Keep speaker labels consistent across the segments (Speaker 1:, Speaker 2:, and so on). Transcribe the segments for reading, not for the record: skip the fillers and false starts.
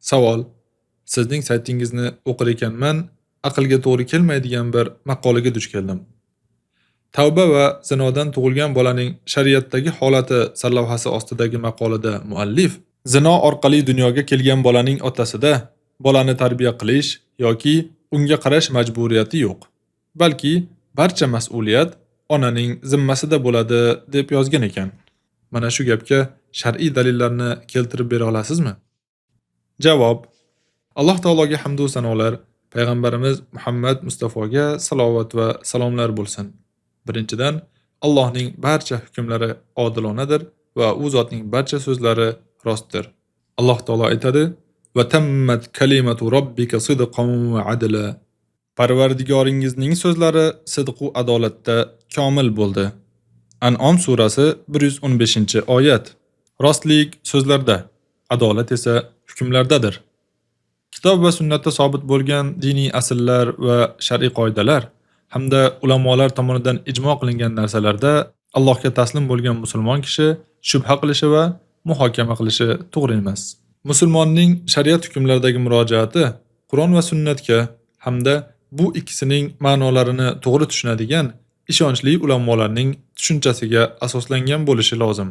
Speaker 1: Savol: Sizning saytingizni o'qir ekanman, aqlga to'g'ri kelmaydigan bir maqolaga duch keldim. Tavba va zinodan tug'ilgan bolaning shariatdagi holati sarlavhasi ostidagi maqolada muallif zino orqali dunyoga kelgan bolaning otasida bolani tarbiya qilish yoki unga qarash majburiyati yo'q, balki barcha mas'uliyat onaning zimmasida bo'ladi deb yozgan ekan. Mana shu gapga shar'iy dalillarni keltirib bera olasizmi? Javob: Alloh taologa hamd va sanolar, payg'ambarimiz Muhammad Mustafoga salovat va salomlar bo'lsin. Birinchidan, Allohning barcha hukmlari odilonadir va u zotning barcha so'zlari rostdir. Alloh taolo aytadi: "Va tammat kalimatu robbika sidqan va adla." Parvardigoringizning so'zlari sidq va adolatda komil bo'ldi. An'om surasi 115-oyat. Rostlik so'zlarda, adolat esa hukmlardadir. Kitob va sunnatda sobit bo'lgan diniy asllar va shar'iy qoidalar hamda ulamolar tomonidan ijmo qilingan narsalarda Allohga taslim bo'lgan musulmon kishi shubha qilishi va muhokama qilishi to'g'ri emas. Musulmonning shariat hukmlaridagi murojaati Qur'on va sunnatga hamda bu ikkisining ma'nolarini to'g'ri tushunadigan ishonchli ulamolarning tushunchasiga asoslangan bo'lishi lozim.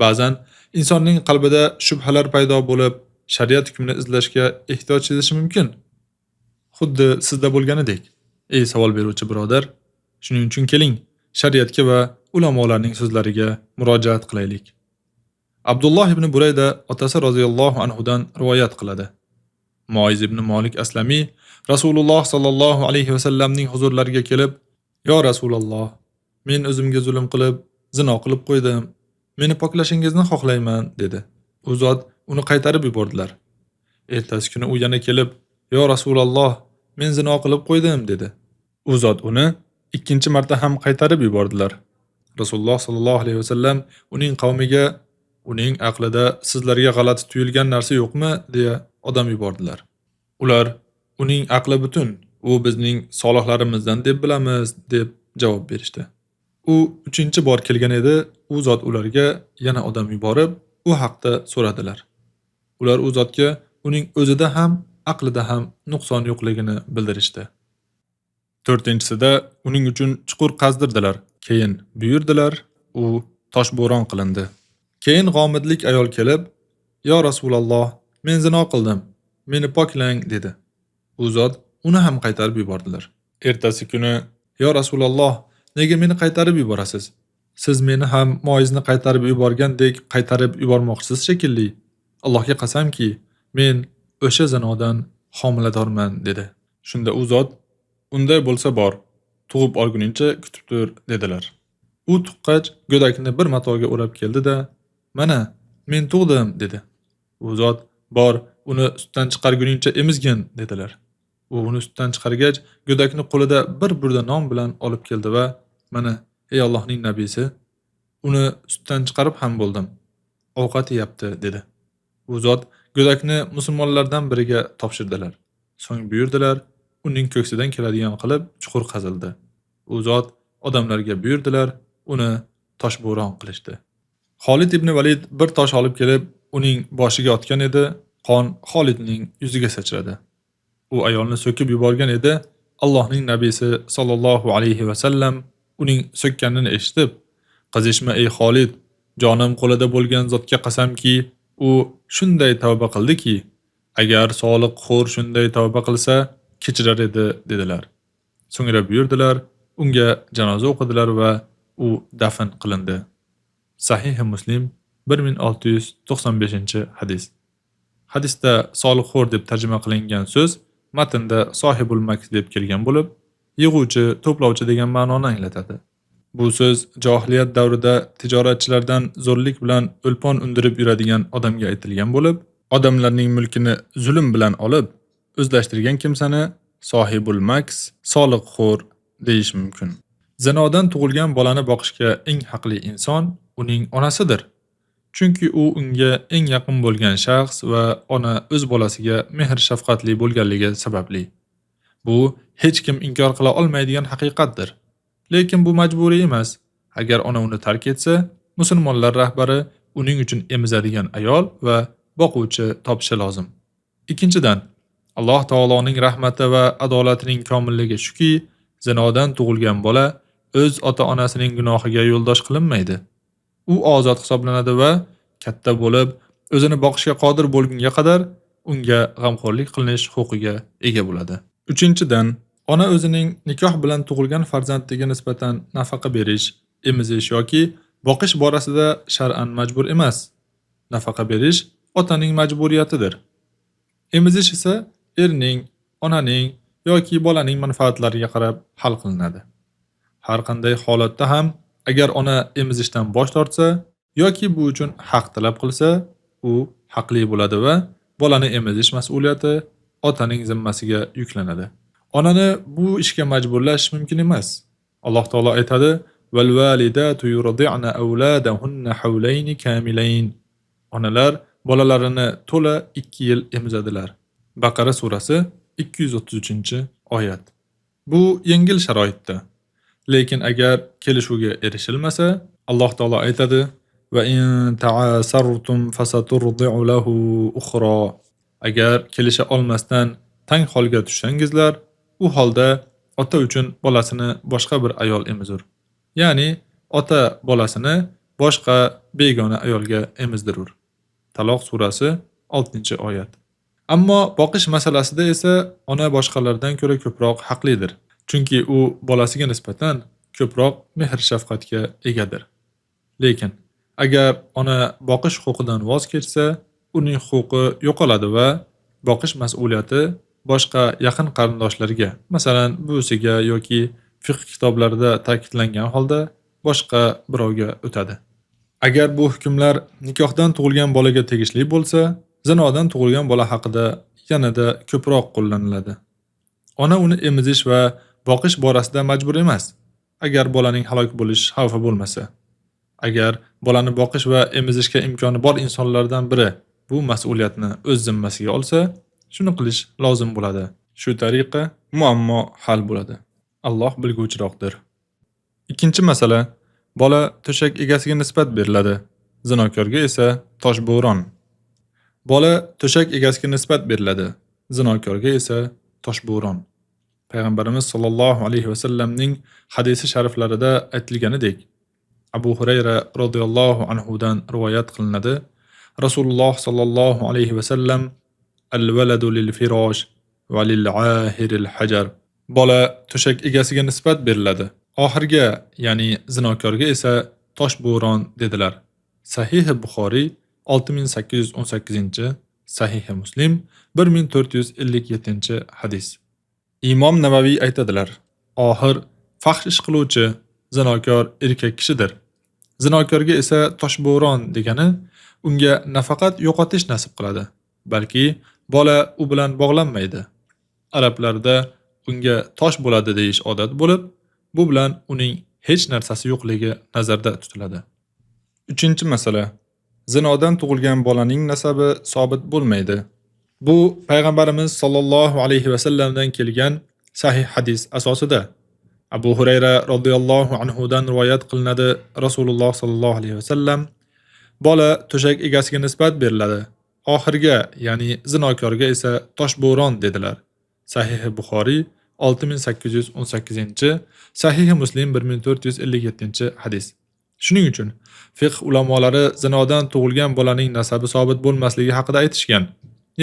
Speaker 1: Ba'zan insonning qalbida shubhalar paydo bo'lib, shariat hukmini izlashga ehtiyoj sezishi mumkin. Xuddi sizda bo'lganidek. Ey savol beruvchi birodar, shuning uchun keling, shariatga va ulamolarning so'zlariga murojaat qilaylik. Abdulloh ibn Burayda otasi roziyallohu anhudan rivoyat qiladi. Muoz ibn Malik Aslami Rasululloh sallallohu alayhi va sallamning huzurlariga kelib: "Yo Rasululloh, men o'zimga zulm qilib, zino qilib qo'ydim. Meni poklashingizni xohlayman" dedi. U zot uni qaytarib yubordilar. Ertasi kuni u yana kelib: "Yo Rasululloh, men zino qilib qo'ydim" dedi. U zot uni ikkinchi marta ham qaytarib yubordilar. Rasululloh sallallohu alayhi va sallam uning qavmiga uning aqlida sizlarga g'alati tuyulgan narsa yo'qmi deya odam yubordilar. Ular uning aqli butun, u bizning solihlarimizdan deb bilamiz deb javob berishdi. U 3-bor kelgan edi, u zot ularga yana odam yuborib, u haqda so'radilar. Ular u zotga uning o'zida ham, aqlida ham nuqson yo'qligini bildirishdi. 4-sida uning uchun chuqur qazdirdilar. Keyin buyurdilar, u toshbo'ron qilindi. Keyin g'omidlik ayol kelib: "Yo Rasululloh, men zino qildim. Meni poklang" dedi. U zot uni ham qaytarib yubordilar. Ertasi kuni: "Yo Rasululloh, nega meni qaytarib yuborasiz? Siz meni ham Moizni qaytarib yuborgandek qaytarib yubormoqchisiz shekilli. Allohga qasamki, men o'sha zinodan homiladorman" dedi. Shunda u zot: "Unday bo'lsa bor, tug'ib olguningcha kutib tur" dedilar. U tuqqach go'dakni bir matoga o'rab keldi-da: "Mana, men tug'dim" dedi. U zot: "Bor, uni sutdan chiqarguningcha emizgin" dedilar. U uni sutdan chiqargach, go'dakni qo'lida bir burda non bilan olib keldi va: "Mana, ey Allohning nabiysi, uni sutdan chiqarib ham bo'ldim. Ovqat yeyapti" dedi. U zot go'dakni musulmonlardan biriga topshirdilar. So'ng buyurdilar, uning ko'ksidan keladigan qilib chuqur qazildi. U zot odamlarga buyurdilar, uni toshbo'ron qilishdi. Xolid ibn Valid bir tosh olib kelib, uning boshiga otgan edi, qon Xolidning yuziga sachradi. U ayolni so'kib yuborgan edi, Allohning nabiysi sallallohu alayhi va sallam uning so'kkanini eshitib: "Qizishma ey Xolid, jonim qo'lida bo'lgan zotga qasamki, u shunday tavba qildiki, agar soliqxo'r shunday tavba qilsa, kechirar edi" dedilar. So'ngra buyurdilar, unga janoza o'qidilar va u dafn qilindi. Sahih Muslim 1695-hadis. Hadisda soliqxo'r deb tarjima qilingan so'z matnda sohibul maks deb kelgan bo'lib, yig'uvchi, to'plovchi degan ma'noni anglatadi. Bu so'z jahiliyat davrida tijoratchilardan zo'rlik bilan o'lpon undirib yuradigan odamga aytilgan bo'lib, odamlarning mulkini zulm bilan olib, o'zlashtirgan kimsani sohibul maks, soliqxo'r deyish mumkin. Zinodan tug'ilgan bolani boqishga eng haqli inson uning onasidir. Chunki u unga eng yaqin bo'lgan shaxs va ona o'z bolasiga mehr-shafqatli bo'lganligi sababli. Bu hech kim inkor qila olmaydigan haqiqatdir. Lekin bu majburiy emas. Agar ona uni tark etsa, musulmonlar rahbari uning uchun emizadigan ayol va boquvchi topishi lozim. Ikkinchidan, Alloh taoloning rahmati va adolatining komilligi shuki, zinodan tug'ilgan bola o'z ota-onasining gunohiga yo'ldosh qilinmaydi. U ozod hisoblanadi va katta bo'lib, o'zini boqishga qodir bo'lgunga qadar unga g'amxo'rlik qilinish huquqiga ega bo'ladi. Uchinchidan, ona o'zining nikoh bilan tug'ilgan farzandiga nisbatan nafaqa berish, emizish yoki boqish borasida shar'an majbur emas. Nafaqa berish otaning majburiyatidir. Emizish esa erning, onaning yoki bolaning manfaatlariga qarab hal qilinadi. Har qanday holatda ham agar ona emizishdan bosh tortsa yoki bu uchun haq talab qilsa, u haqli bo'ladi va bolani emizish mas'uliyati otaning zimmasiga yuklanadi. Onani bu ishga majburlash mumkin emas. Alloh taolo aytadi: "Val validatu yurdi'na awladahunna hawlayn kamilayn." Onalar bolalarini to'la 2 yil emizadilar. Baqara surasi 233-oyat. Bu yengil sharoitda. Lekin agar kelishuvga erishilmasa, Alloh taolo aytadi: "Va in ta'asartum fasaturdi'u lahu ukhra." Agar kelisha olmasdan tang holga tushsangizlar, u holda ota uchun bolasini boshqa bir ayol emizur. Ya'ni ota bolasini boshqa begona ayolga emizdirur. Taloq surasi 6-oyat. Ammo boqish masalasida esa ona boshqalardan ko'ra ko'proq haqlidir. Chunki u bolasiga nisbatan ko'proq mehr-shafqatga egadir. Lekin agar ona boqish huquqidan voz kechsa, uning huquqi yo'qoladi va boqish mas'uliyati boshqa yaqin qarindoshlariga, masalan, buvisiga yoki fiqh kitoblarida ta'kidlangan holda boshqa birovga o'tadi. Agar bu hukmlar nikohdan tug'ilgan bolaga tegishli bo'lsa, zinodan tug'ilgan bola haqida yanada ko'proq qo'llaniladi. Ona uni emizish va boqish borasida majbur emas, agar bolaning halok bo'lish xavfi bo'lmasa. Agar bolani boqish va emizishga imkoni bor insonlardan biri bu mas'uliyatni o'z zimmasiga olsa, shuni qilish lozim bo'ladi. Shu tariqa muammo hal bo'ladi. Alloh bilguvchiroqdir. Ikkinchi masala, bola to'shak egasiga nisbat beriladi. Zinokorga esa toshbo'ron. Bola to'shak egasiga nisbat beriladi. Zinokorga esa toshbo'ron. Payg'ambarimiz sollallohu alayhi va sallamning hadisi shariflarida aytilganidek, Abu Hurayra radhiyallohu anhu dan rivoyat qilinadi. Rasululloh sollallohu alayhi va sallam: "Al-waladu lil-firosh va lil-ahiril hajar." Bola to'shak egasiga nisbat beriladi. Oxirga, ya'ni zinokorga esa toshbo'ron dedilar. Sahih Buxoriy 6818, Sahih Muslim 1457-hadis. Imom Navaviy aytadilar: "Oxir fahsh ish qiluvchi zinokor erkak kishidir. Zinokorga esa toshbo'ron degani unga nafaqat yo'qotish nasib qiladi, balki bola u bilan bog'lanmaydi. Arablarda unga tosh bo'ladi deyish odat bo'lib, bu bilan uning hech narsasi yo'qligi nazarda tutiladi." Uchinchi masala, zinodan tug'ilgan bolaning nasabi sobit bo'lmaydi. Bu payg'ambarimiz sollallohu alayhi va sallamdan kelgan sahih hadis asosida. Abu Hurayra radhiyallohu anhu dan rivoyat qilinadi. Rasululloh sollallohu alayhi va sallam: "Bola to'shak egasiga nisbat beriladi. Oxirga, ya'ni zinokorga esa toshbo'ron dedilar." Sahih Buxoriy 6818, Sahih Muslim 1457-hadis. Shuning uchun fiqh ulamolari zinodan tug'ilgan bolaning nasabi sobit bo'lmasligi haqida aytishgan.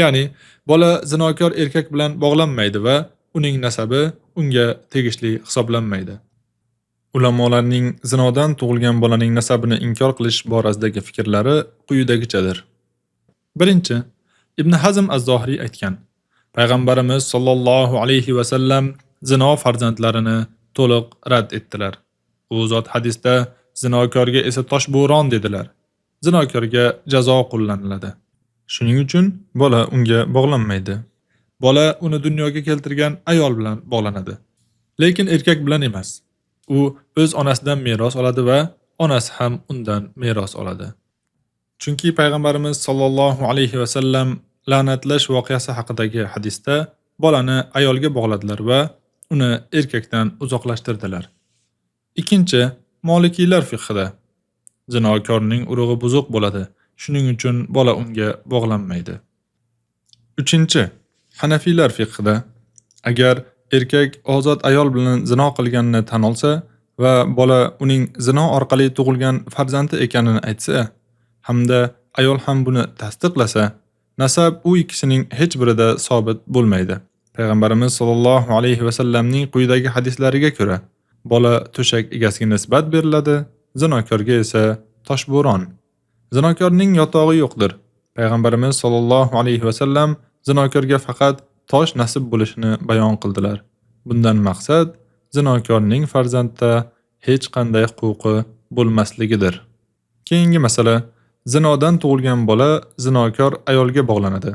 Speaker 1: Ya'ni bola zinokor erkak bilan bog'lanmaydi va uning nasabi unga tegishli hisoblanmaydi. Ulamolarning zinodan tug'ilgan bolaning nasabini inkor qilish borasidagi fikrlari quyidagichadir. Birinchi, Ibn Hazm az-Zohiriy aytgan: Payg'ambarimiz sollallohu alayhi va sallam zino farzandlarini to'liq rad etdilar. U zot hadisda zinokorga esa toshbo'ron dedilar. Zinokorga jazo qo'llaniladi. Shuning uchun bola unga bog'lanmaydi. Bola uni dunyoga keltirgan ayol bilan bog'lanadi. Lekin erkak bilan emas. U o'z onasidan meros oladi va onasi ham undan meros oladi. Chunki payg'ambarimiz sollallohu alayhi va sallam la'natlash voqeasi haqidagi hadisda bolani ayolga bog'ladilar va uni erkakdan uzoqlashtirdilar. Ikkinchi, Molikiylar fiqhida zinokorning urug'i buzuq bo'ladi. Shuning uchun bola unga bog'lanmaydi. 3. Hanafiylar fiqhida agar erkak ozod ayol bilan zino qilganini tan olsa va bola uning zino orqali tug'ilgan farzandi ekanini aytsa, hamda ayol ham buni tasdiqlasa, nasab u ikkisining hech birida sobit bo'lmaydi. Payg'ambarimiz sollallohu alayhi va sallamning quyidagi hadislariga ko'ra, bola to'shak egasiga nisbat beriladi, zinokorga esa toshbo'ron. Zinokorning yotog'i yo'qdir. Payg'ambarimiz sollallohu alayhi va sallam zinokorga faqat tosh nasib bo'lishini bayon qildilar. Bundan maqsad zinokorning farzandda hech qanday huquqi bo'lmasligidir. Keyingi masala, zinodan tug'ilgan bola zinokor ayolga bog'lanadi.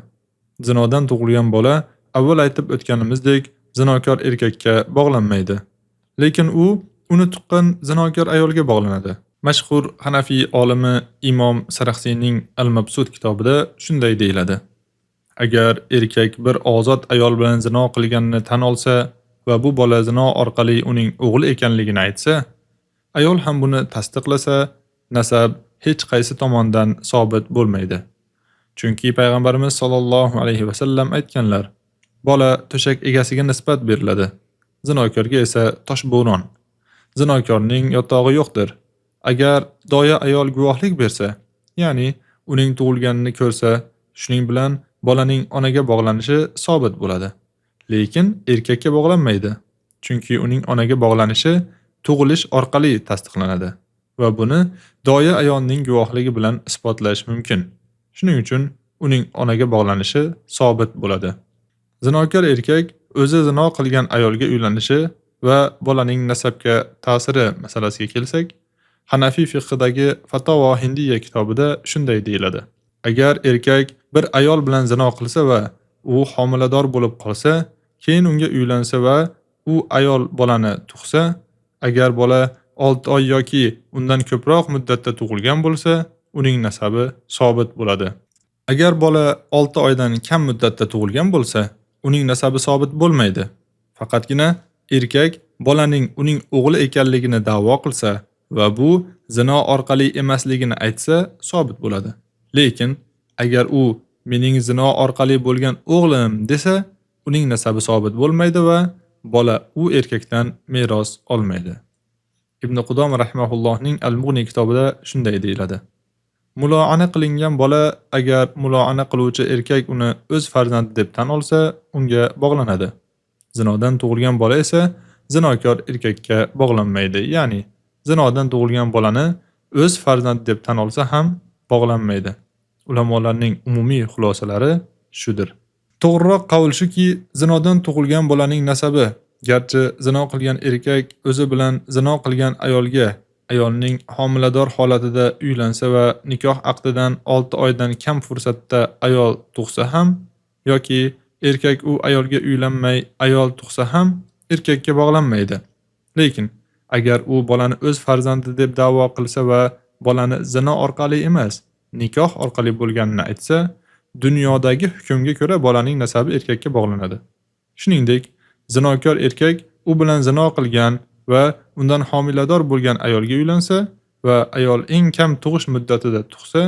Speaker 1: Zinodan tug'ilgan bola avval aytib o'tganimizdek zinokor erkakka bog'lanmaydi. Lekin u uni tuqqan zinokor ayolga bog'lanadi. Mashhur Hanafiy olimi Imom Saraxsiyning Al-Mabsut kitobida shunday deyiladi: agar erkak bir ozod ayol bilan zino qilganini tan olsa va bu bola zino orqali uning o'g'li ekanligini aytsa, ayol ham buni tasdiqlasa, nasab hech qaysi tomondan sobit bo'lmaydi. Chunki payg'ambarimiz sollallohu alayhi va sallam aytganlar: bola to'shak egasiga nisbat beriladi, zinokorga esa toshbo'ron. Zinokorning yotog'i yo'qdir. Agar doya ayol guvohlik bersa, ya'ni uning tug'ilganini ko'rsa, shuning bilan bolaning onaga bog'lanishi sobit bo'ladi. Lekin erkakka bog'lanmaydi. Chunki uning onaga bog'lanishi tug'ilish orqali tasdiqlanadi va buni doya ayolning guvohligi bilan isbotlash mumkin. Shuning uchun uning onaga bog'lanishi sobit bo'ladi. Zinokor erkak o'zi zino qilgan ayolga uylanishi va bolaning nasabga ta'siri masalasiga kelsak, Hanafiy fiqhidagi Fatawa Hindiya kitobida shunday deyiladi: agar erkak bir ayol bilan zino qilsa va u homilador bo'lib qolsa, keyin unga uylansa va u ayol bolani tug'sa, agar bola 6 oy yoki undan ko'proq muddatda tug'ilgan bo'lsa, uning nasabi sobit bo'ladi. Agar bola 6 oydan kam muddatda tug'ilgan bo'lsa, uning nasabi sobit bo'lmaydi. Faqatgina erkak bolaning uning o'g'li ekanligini da'vo qilsa va bu zino orqali emasligini aytsa, sobit bo'ladi. Lekin agar u mening zino orqali bo'lgan o'g'lim desa, uning nasabi sobit bo'lmaydi va bola u erkakdan meros olmaydi. Ibn Qudom rahimahullohning Al-Mughni kitobida shunday deyiladi: muloana qilingan bola agar muloana qiluvchi erkak uni o'z farzandi deb tan olsa, unga bog'lanadi. Zinodan tug'ilgan bola esa zinokor erkakka bog'lanmaydi. Ya'ni zinodan tug'ilgan bolani o'z farzandi deb tan olsa ham bog'lanmaydi. Ulamolarning umumiy xulosalari shudir. To'g'riroq qavl shuki, zinodan tug'ilgan bolaning nasabi garchi zino qilgan erkak o'zi bilan zino qilgan ayolga ayolning homilador holatida uylansa va nikoh aqdidan 6 oydan kam fursatda ayol tug'sa ham yoki erkak u ayolga uylanmay ayol tug'sa ham erkakka bog'lanmaydi. Lekin agar u bolani o'z farzandi deb da'vo qilsa va bolani zino orqali emas, nikoh orqali bo'lganini aytsa, dunyodagi hukmga ko'ra bolaning nasabi erkakka bog'lanadi. Shuningdek, zinokor erkak u bilan zino qilgan va undan homilador bo'lgan ayolga uylansa va ayol eng kam tug'ish muddatida tug'sa,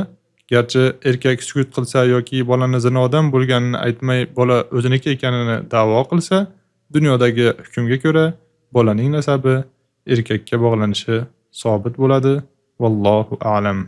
Speaker 1: garchi erkak sukut qilsa yoki bolani zinodan bo'lganini aytmay bola o'ziniki ekanini da'vo qilsa, dunyodagi hukmga ko'ra bolaning nasabi erkakka bog'lanishi sobit bo'ladi. Vallohu a'lam.